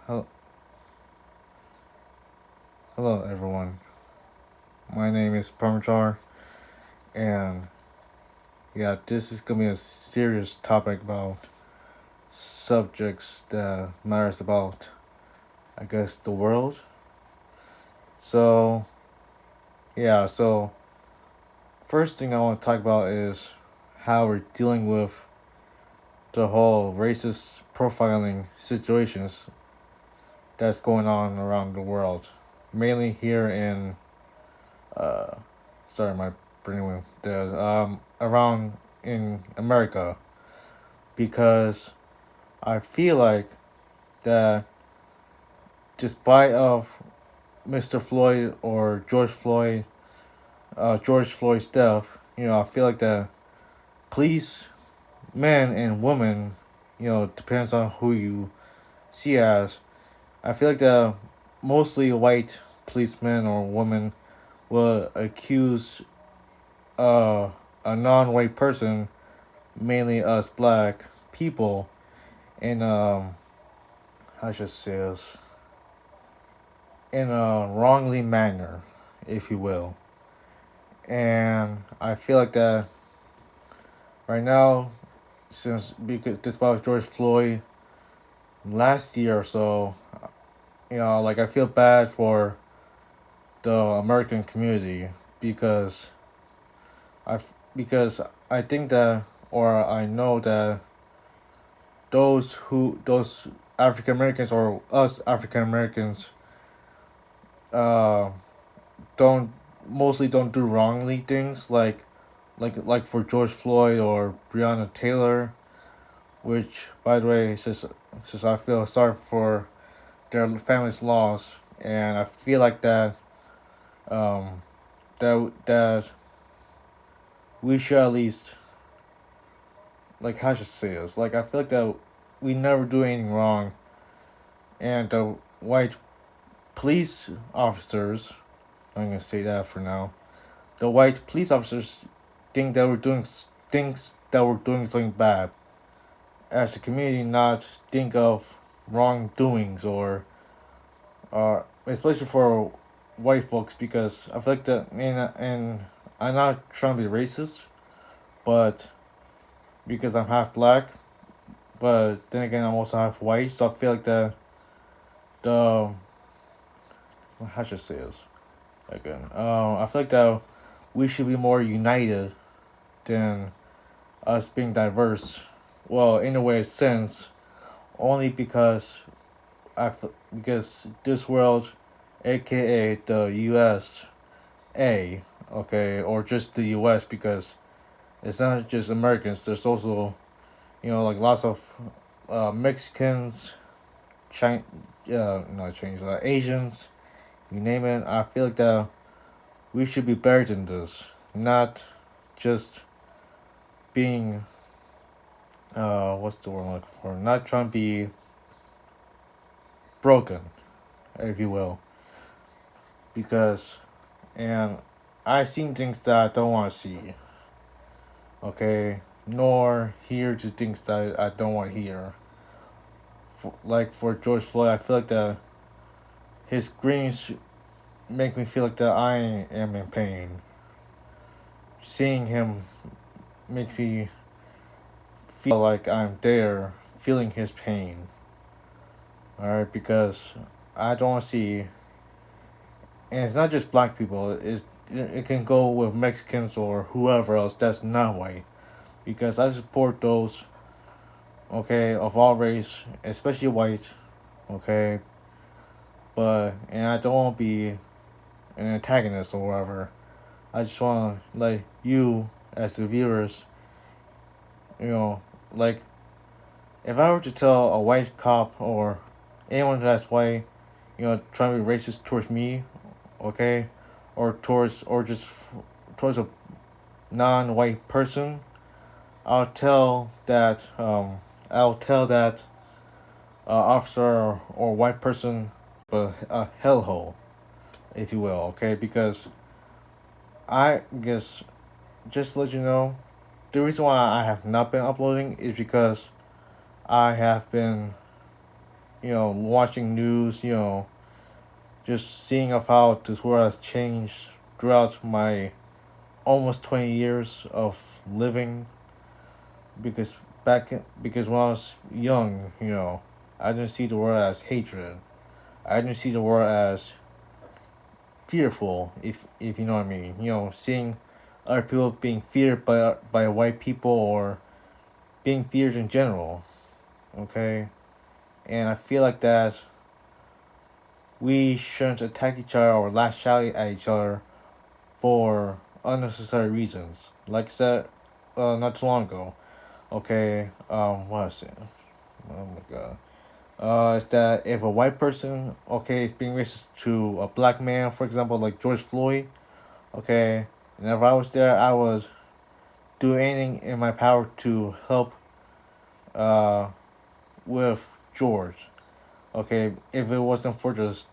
Hello, hello everyone. My name is Parmachar, and yeah, this is gonna be a serious topic about subjects that matters about, I guess, the world. So so first thing I want to talk about is how we're dealing with the whole racist profiling situations that's going on around the world, mainly here in uh, sorry, my brain went there. Around in America, because I feel like that despite of Mr. Floyd or George Floyd's death, I feel like the police, men and women, depends on who you see as. I feel like the mostly white policemen or women will accuse uh, a non-white person, mainly us black people, in how should I say this, in a wrongly manner, if you will. And I feel like that right now, since because despite George Floyd last year or so, like I feel bad for the American community because because I think that, or I know that those African Americans or us African Americans uh don't mostly don't do wrongly things like for George Floyd or Breonna Taylor, which by the way, since I feel sorry for their family's loss, and I feel like um that we should at least, like, how should I say this, like I feel like that we never do anything wrong, and the white police officers, I'm gonna say that for now, the white police officers think that we're doing things that we're doing something bad as a community, not think of wrongdoings or especially for white folks, because I feel like that, and I'm not trying to be racist, but because I'm half black, but then again I'm also half white, so I feel like the how should I say this again? I feel like that we should be more united than us being diverse. Well, in a way, sense, only because because this world, aka the USA, okay, or just the US, because it's not just Americans. There's also, like lots of Mexicans, not Chinese, Asians, you name it. I feel like that we should be better than this, not just being what's the word I'm looking for? Not trying to be broken, if you will, because and I seen things that I don't want to see. Okay, nor hear to things that I don't want to hear. Like for George Floyd, I feel like that his screams make me feel like that I am in pain. Seeing him makes me feel like I'm there, feeling his pain. All right, because I don't want to see, and it's not just black people. It can go with Mexicans or whoever else that's not white, because I support those, okay, of all race, especially white, okay, and I don't want to be an antagonist or whatever. I just want to let you, as the viewers, you know, like, if I were to tell a white cop or anyone that's white, trying to be racist towards me, okay, or towards a non-white person, I'll tell that officer or white person a hellhole, if you will, okay? Because I guess, just to let you know, the reason why I have not been uploading is because I have been, watching news, just seeing of how this world has changed throughout my almost 20 years of living. Because because when I was young, I didn't see the world as hatred. I didn't see the world as fearful, if you know what I mean. Seeing other people being feared by white people, or being feared in general. Okay, and I feel like that we shouldn't attack each other or lash out at each other for unnecessary reasons. Like I said, not too long ago. Okay, what was it? Oh my god. Is that if a white person, okay, is being racist to a black man, for example, like George Floyd, okay, and if I was there, I would do anything in my power to help uh, with George. Okay, if it wasn't for just,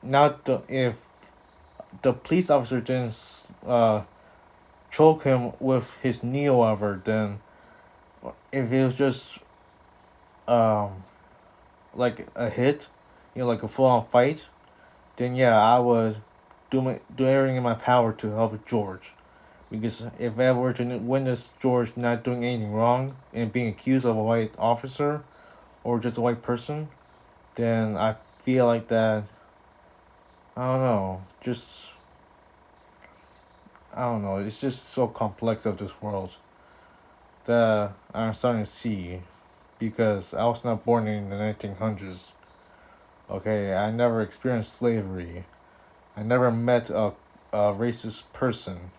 not if the police officer didn't choke him with his knee or whatever, then if it was just um, like a hit, like a full on fight, then yeah, I would do everything in my power to help George. Because if I were to witness George not doing anything wrong and being accused of a white officer or just a white person, then I feel like that. I don't know. Just I don't know. It's just so complex of this world that I'm starting to see, because I was not born in the 1900s. Okay, I never experienced slavery. I never met a racist person,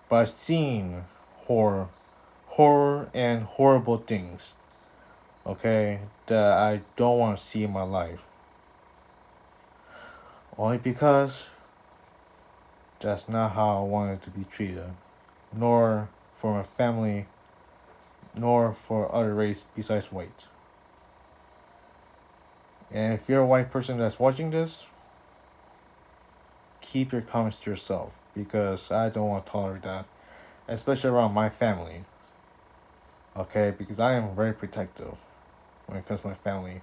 but I've seen horror, horror and horrible things. Okay, that I don't want to see in my life. Only because that's not how I wanted to be treated, nor for my family, nor for other race besides white. And if you're a white person that's watching this, keep your comments to yourself, because I don't want to tolerate that, especially around my family. Okay, because I am very protective when it comes to my family.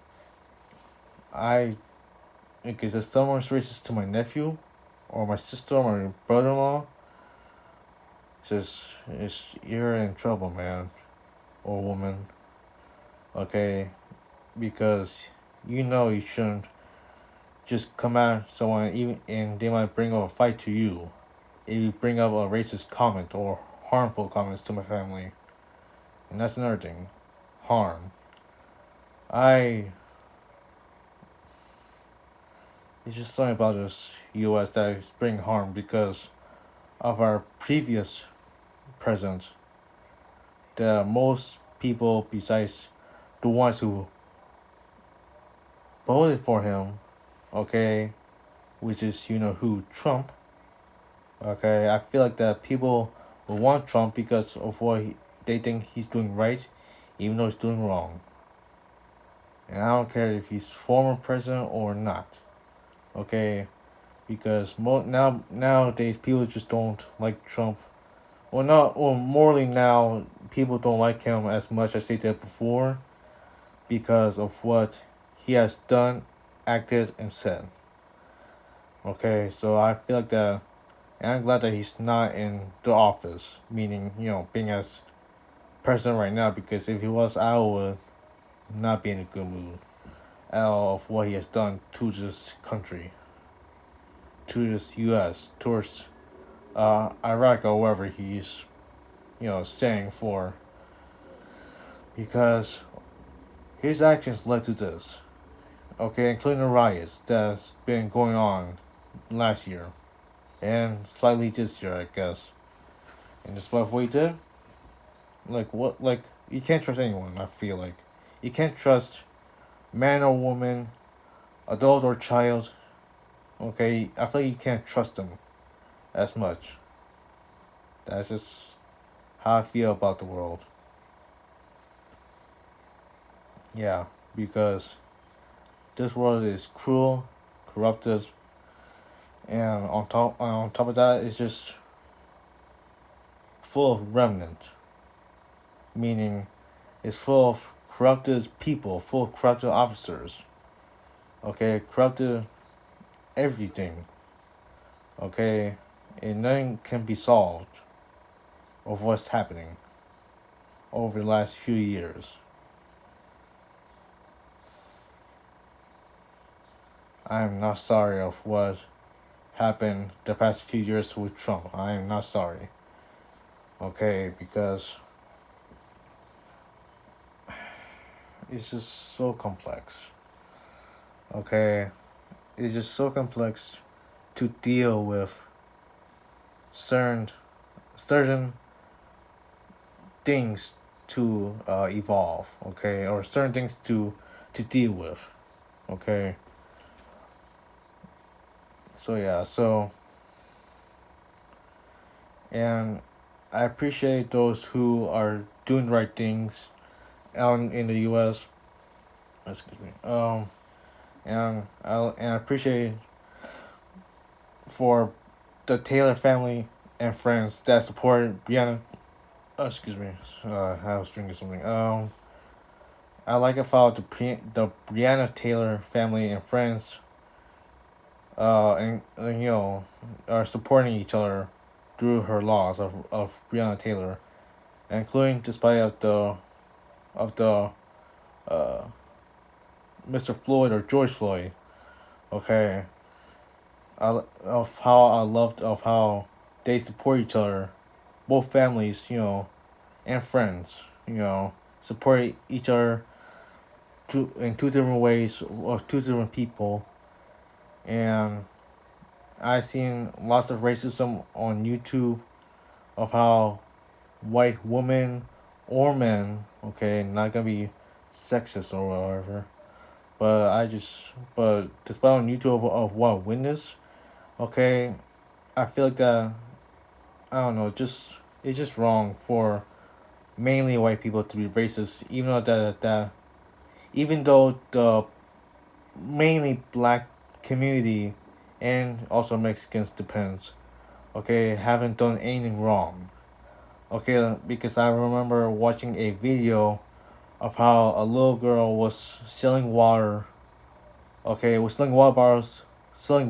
I Because if someone's racist to my nephew, or my sister, or my brother-in-law, it's you're in trouble, man, or woman. Okay, because you shouldn't just come at someone, even and they might bring up a fight to you if you bring up a racist comment or harmful comments to my family. And that's another thing, harm. I It's just something about this U.S. that is bringing harm because of our previous president. The most people besides the ones who voted for him, okay, which is who, Trump. Okay, I feel like that people will want Trump because of they think he's doing right, even though he's doing wrong. And I don't care if he's former president or not. Okay, because nowadays people just don't like Trump. Well, not well, morally now people don't like him as much as they did before because of what he has done, acted, and said. Okay, so I feel like that, and I'm glad that he's not in the office, meaning being as president right now. Because if he was, I would not be in a good mood at all of what he has done to this country, to this U.S., towards Iraq or wherever he's staying for, because his actions led to this. Okay, including the riots that's been going on last year and slightly this year, I guess. And despite what he did, like you can't trust anyone. I feel like you can't trust man or woman, adult or child. Okay, I feel like you can't trust them as much. That's just how I feel about the world. Yeah, because this world is cruel, corrupted, and on top of that, it's just full of remnant, meaning it's full of corrupted people, full of corrupted officers. Okay, corrupted everything. Okay, and nothing can be solved of what's happening over the last few years. I am not sorry of what happened the past few years with Trump. I am not sorry. Okay, because it's just so complex. Okay, it's just so complex to deal with certain certain things to evolve. Okay, or certain things to deal with. Okay, so yeah, so and I appreciate those who are doing the right things out in the U.S. Excuse me. And I appreciate for the Taylor family and friends that support Brianna. Excuse me. I was drinking something. I like about the Brianna Taylor family and friends. And are supporting each other through her loss of Breonna Taylor, including despite of the uh Mr. Floyd or George Floyd. Okay, of how I loved of how they support each other, both families, and friends, support each other in two different ways of two different people, and I seen lots of racism on YouTube of how white women or men, okay, not gonna be sexist or whatever, but despite on YouTube of what I witnessed, okay, I feel like that, I don't know, just it's just wrong for mainly white people to be racist, even though the mainly black community and also Mexicans depends, okay, haven't done anything wrong. Okay, because I remember watching a video of how a little girl was selling water. Okay, was selling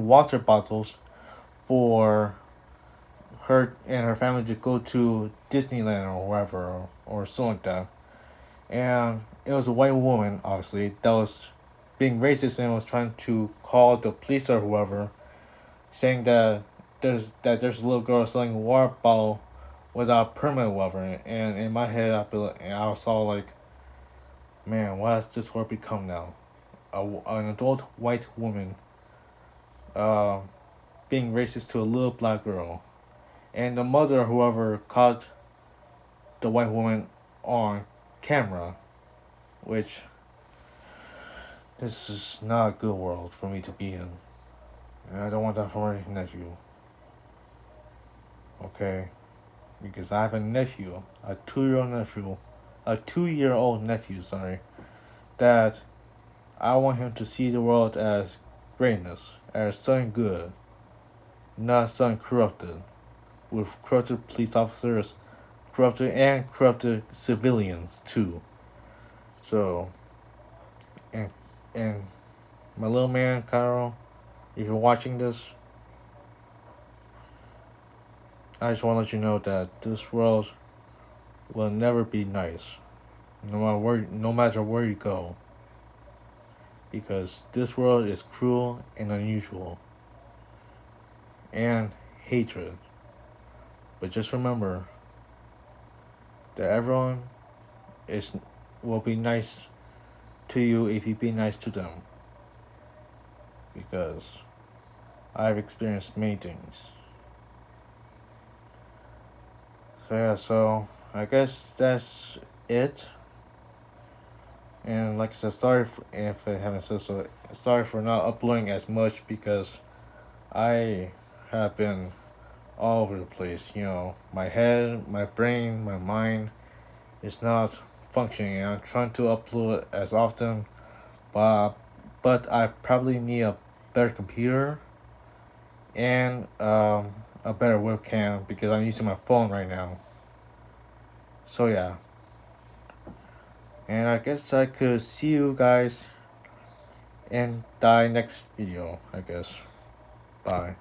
water bottles for her and her family to go to Disneyland or wherever or something like that. And it was a white woman, obviously, that was being racist and was trying to call the police or whoever, saying that there's a little girl selling a water bottle without permit or whatever. And in my head, I was all like, man, what has this world become now? An adult white woman uh, being racist to a little black girl. And the mother, whoever, caught the white woman on camera, which this is not a good world for me to be in. And I don't want that for my nephew. Okay? Because I have a nephew, a 2-year-old nephew, a 2-year-old nephew, sorry, that I want him to see the world as greatness, as something good, not something corrupted, with corrupted police officers, corrupted civilians too. So, and and my little man, Carl, if you're watching this, I just want to let you know that this world will never be nice, no matter where you go, because this world is cruel and unusual, and hatred. But just remember that everyone is will be nice to you if you be nice to them, because I've experienced many things. So yeah, so I guess that's it. And like I said, if I haven't said so. Sorry for not uploading as much because I have been all over the place. My head, my brain, my mind is not functioning. And I'm trying to upload as often, but I probably need a better computer and a better webcam because I'm using my phone right now. So yeah, And I guess I could see you guys in the next video, I guess. Bye.